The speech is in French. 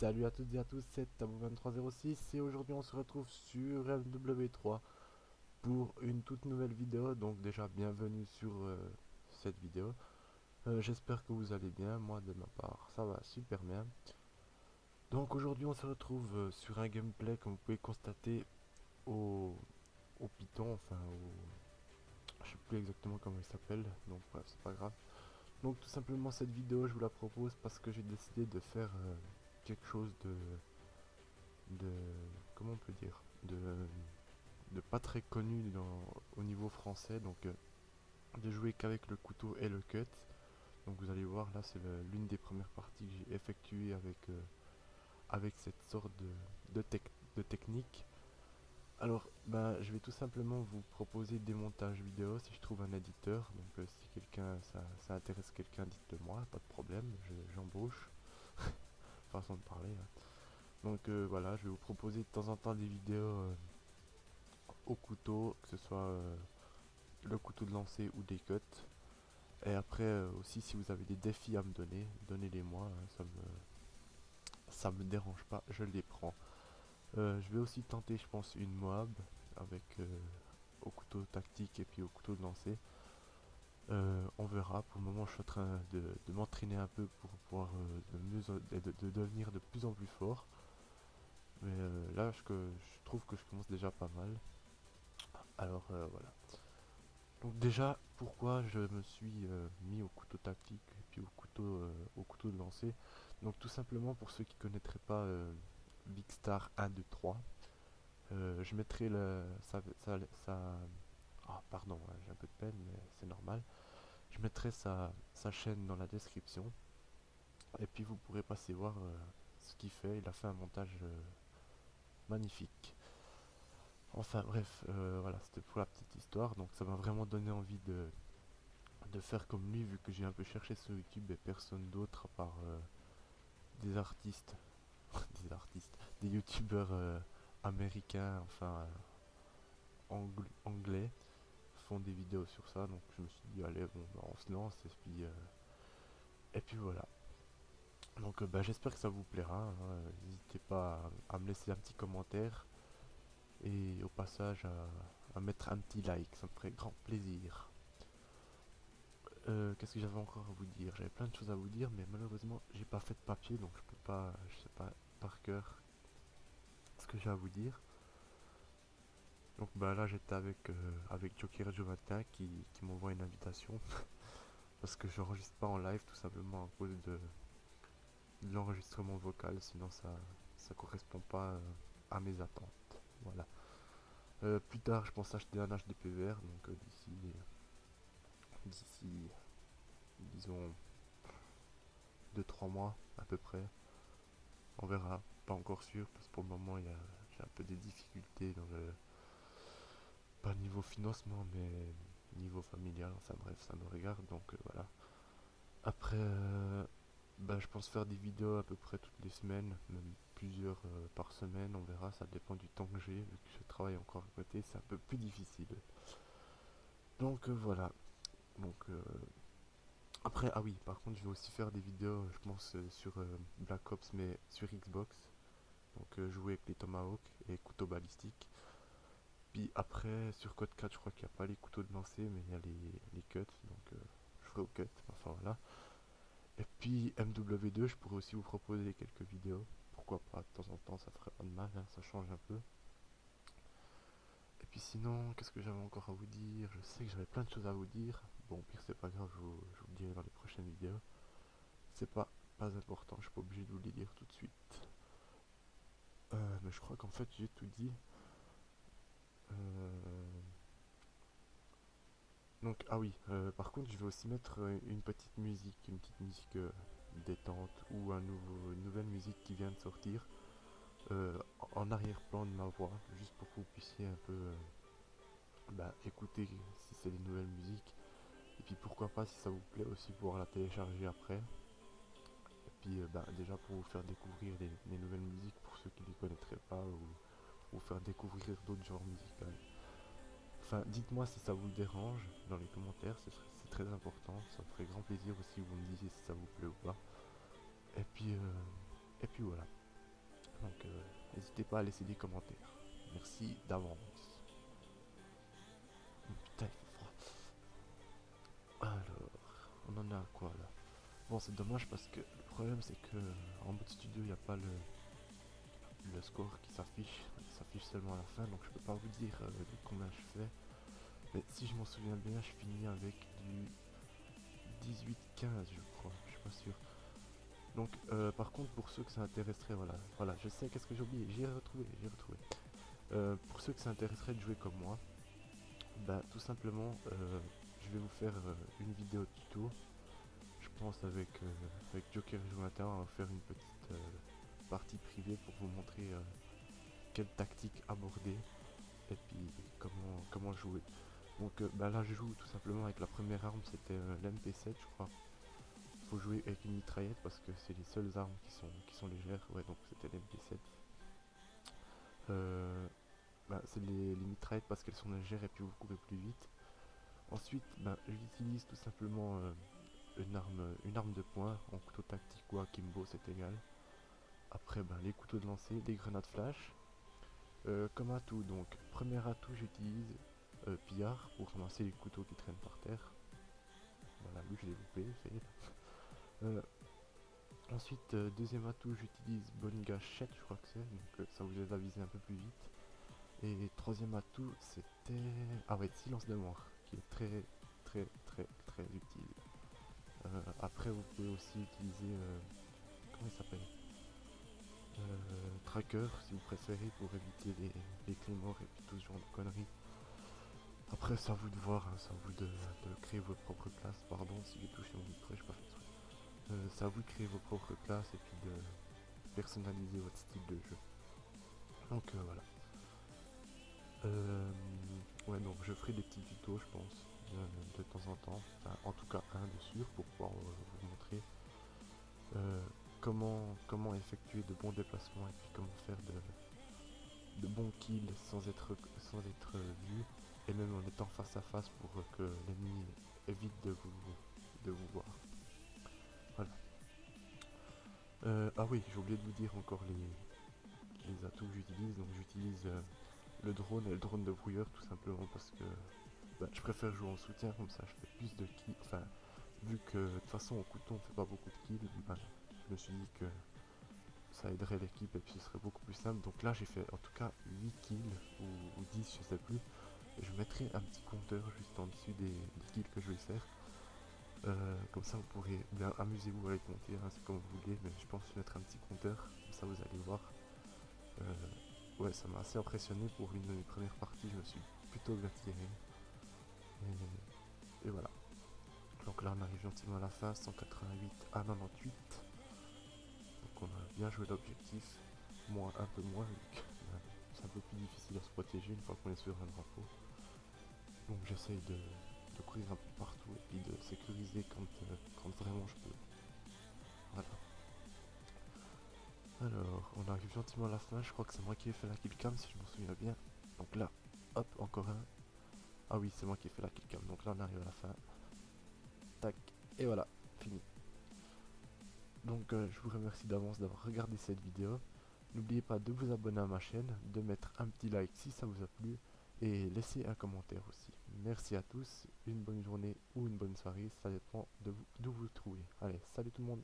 Salut à toutes et à tous, c'est Tabou2306 et aujourd'hui on se retrouve sur MW3 pour une toute nouvelle vidéo. Donc déjà bienvenue sur cette vidéo. J'espère que vous allez bien, moi de ma part ça va super bien. Donc aujourd'hui on se retrouve sur un gameplay comme vous pouvez constater au Python, je sais plus exactement comment il s'appelle, donc bref c'est pas grave. Donc tout simplement cette vidéo je vous la propose parce que j'ai décidé de faire quelque chose de comment on peut dire de pas très connu au niveau français, donc de jouer qu'avec le couteau et le cut. Donc vous allez voir là c'est l'une des premières parties que j'ai effectuées avec cette sorte de technique. Alors je vais tout simplement vous proposer des montages vidéo si je trouve un éditeur. Donc si quelqu'un ça intéresse quelqu'un, dites-le moi, pas de problème, j'embauche. Façon de parler, hein. Donc voilà, je vais vous proposer de temps en temps des vidéos au couteau, que ce soit le couteau de lancer ou des cuts. Et après aussi si vous avez des défis à me donner, donnez-les moi, hein, ça me dérange pas, je les prends. Je vais aussi tenter je pense une Moab avec au couteau tactique et puis au couteau de lancer. On verra, pour le moment je suis en train de m'entraîner un peu pour pouvoir de devenir de plus en plus fort. Mais là je trouve que je commence déjà pas mal. Alors voilà. Donc déjà, pourquoi je me suis mis au couteau tactique et puis au couteau de lancer. Donc tout simplement pour ceux qui ne connaîtraient pas Big Star 1, 2, 3, je mettrai ah pardon, ouais, j'ai un peu de peine mais c'est normal. Je mettrai sa chaîne dans la description et puis vous pourrez passer voir ce qu'il fait. Il a fait un montage magnifique. Enfin bref, voilà, c'était pour la petite histoire. Donc ça m'a vraiment donné envie de faire comme lui, vu que j'ai un peu cherché sur YouTube et personne d'autre à part des artistes, des youtubeurs américains, anglais, font des vidéos sur ça. Donc je me suis dit allez bon on se lance et puis voilà. Donc j'espère que ça vous plaira, hein. N'hésitez pas à me laisser un petit commentaire et au passage à mettre un petit like, ça me ferait grand plaisir. Qu'est-ce que j'avais encore à vous dire? J'avais plein de choses à vous dire, mais malheureusement, j'ai pas fait de papier, donc je peux pas, je sais pas par cœur ce que j'ai à vous dire. Donc là, j'étais avec Joker Jovatin qui m'envoie une invitation parce que je n'enregistre pas en live tout simplement à cause de l'enregistrement vocal, sinon ça correspond pas à mes attentes. Voilà. Plus tard, je pense acheter un HDPVR, donc d'ici, disons 2 3 mois à peu près. On verra, pas encore sûr, parce que pour le moment j'ai un peu des difficultés dans le, pas niveau financement, mais niveau familial, enfin bref, ça me regarde, donc voilà. Après, je pense faire des vidéos à peu près toutes les semaines, même plusieurs par semaine, on verra, ça dépend du temps que j'ai, vu que je travaille encore à côté, c'est un peu plus difficile. Donc voilà, donc après, ah oui, par contre, je vais aussi faire des vidéos, je pense, sur Black Ops, mais sur Xbox. Donc jouer avec les tomahawks et couteaux balistiques. Puis après, sur Code 4, je crois qu'il n'y a pas les couteaux de lancer, mais il y a les cuts. Donc je ferai au cut. Enfin voilà. Et puis MW2, je pourrais aussi vous proposer quelques vidéos. Pourquoi pas, de temps en temps, ça ferait pas de mal, hein, ça change un peu. Et puis sinon, qu'est-ce que j'avais encore à vous dire? Je sais que j'avais plein de choses à vous dire. Bon, au pire, c'est pas grave, je vous le dirai dans les prochaines vidéos. C'est pas important, je suis pas obligé de vous les dire tout de suite. Mais je crois qu'en fait, j'ai tout dit. Euh, Donc, ah oui, par contre, je vais aussi mettre une petite musique détente ou une nouvelle musique qui vient de sortir en arrière-plan de ma voix, juste pour que vous puissiez un peu écouter si c'est des nouvelles musiques. Et puis pourquoi pas, si ça vous plaît aussi, pouvoir la télécharger après. Et puis déjà pour vous faire découvrir les nouvelles musiques pour ceux qui ne les connaîtraient pas ou vous faire découvrir d'autres genres musicaux. Enfin, dites-moi si ça vous dérange dans les commentaires, c'est très important. Ça me ferait grand plaisir aussi que vous me disiez si ça vous plaît ou pas. Et puis, voilà. n'hésitez pas à laisser des commentaires. Merci d'avance. Putain, il fait froid. Alors, on en est à quoi là? Bon, c'est dommage parce que le problème c'est que en mode studio il n'y a pas le score qui s'affiche. Il s'affiche seulement à la fin, donc je peux pas vous dire de combien je fais. Mais si je m'en souviens bien, je finis avec du 18-15 je crois, je suis pas sûr. Donc par contre pour ceux que ça intéresserait, voilà, je sais qu'est-ce que j'ai oublié, j'ai retrouvé. Pour ceux que ça intéresserait de jouer comme moi, bah tout simplement je vais vous faire une vidéo tuto. Je pense avec Joker et Jonathan, on va faire une petite partie privée pour vous montrer quelle tactique aborder et puis comment jouer. Donc bah là je joue tout simplement avec la première arme, c'était l'MP7 je crois. Faut jouer avec une mitraillette parce que c'est les seules armes qui sont légères, ouais donc c'était l'MP7. Bah, c'est les mitraillettes parce qu'elles sont légères et puis vous courez plus vite. Ensuite bah, j'utilise tout simplement une arme de poing, en couteau tactique ou akimbo c'est égal. Après bah, les couteaux de lancer, des grenades flash. Comme atout donc, premier atout j'utilise pillard pour ramasser les couteaux qui traînent par terre. Voilà, lui je l'ai loupé, fait. Ensuite, deuxième atout, j'utilise bonne gâchette, je crois que c'est, donc ça vous aide à viser un peu plus vite. Et troisième atout, c'était... Ah ouais, silence de mort, qui est très utile. Après, vous pouvez aussi utiliser... comment il s'appelle Tracker, si vous préférez, pour éviter les claymores et puis tout ce genre de conneries. Après, c'est à vous de voir, hein, c'est à vous de créer vos propres classes. Pardon si j'ai touché mon micro, j'ai pas fait exprès. C'est à vous de créer vos propres classes et puis de personnaliser votre style de jeu. Donc voilà. Ouais, donc je ferai des petits tutos, je pense, de temps en temps. Enfin, en tout cas, un de sûr pour pouvoir vous montrer comment effectuer de bons déplacements et puis comment faire de bons kills sans être vu et même en étant face à face pour que l'ennemi évite de vous voir. Voilà. Ah oui, j'ai oublié de vous dire encore les atouts que j'utilise. Donc j'utilise le drone et le drone de brouilleur tout simplement parce que bah, je préfère jouer en soutien, comme ça je fais plus de kills. Enfin, vu que de toute façon au couteau on fait pas beaucoup de kills, bah, je me suis dit que ça aiderait l'équipe et puis ce serait beaucoup plus simple. Donc là j'ai fait en tout cas 8 kills ou 10 je sais plus. Et je mettrai un petit compteur juste en dessus des kills que je vais faire. Comme ça vous pourrez bien amusez-vous à les compter, hein, c'est comme vous voulez, mais je pense mettre un petit compteur, comme ça vous allez voir. Ouais, ça m'a assez impressionné pour une de mes premières parties, je me suis plutôt bien tiré. Et voilà. Donc là on arrive gentiment à la fin, 188 à 98. Donc on a bien joué l'objectif, moi un peu moins, vu que c'est un peu plus difficile à se protéger une fois qu'on est sur un drapeau. Donc j'essaye de courir un peu partout et puis de sécuriser quand vraiment je peux. Voilà. Alors, on arrive gentiment à la fin, je crois que c'est moi qui ai fait la killcam si je m'en souviens bien. Donc là, hop, encore un. Ah oui, c'est moi qui ai fait la killcam, donc là on arrive à la fin. Tac, et voilà, fini. Donc je vous remercie d'avance d'avoir regardé cette vidéo. N'oubliez pas de vous abonner à ma chaîne, de mettre un petit like si ça vous a plu et laisser un commentaire aussi. Merci à tous, une bonne journée ou une bonne soirée, ça dépend d'où vous trouvez. Allez, salut tout le monde.